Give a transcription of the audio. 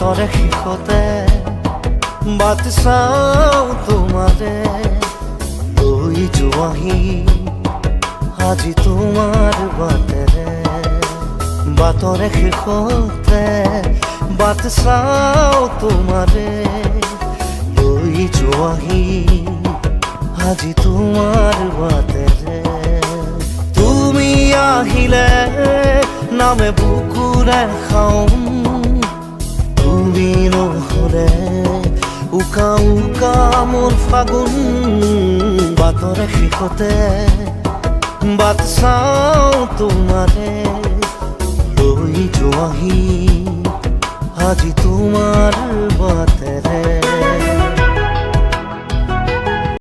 বাটৰে শেষতে বাট চাওঁ তোমাৰে লৈ যোৱাহি আজি তোমাৰ বাটেৰে বাটৰে শেষতে বাট চাওঁ তোমাৰে লৈ যোৱাহি আজি তোমাৰ বাটেৰে তুমি আহিলে নামে বুকুৰে খাওঁ তুমি নহ'লে উকা উকা মোৰ ফাগুন বাটৰে শেষতে বাট চাওঁ তোমাৰে লৈ যোৱাহি আজি তোমাৰ বাটে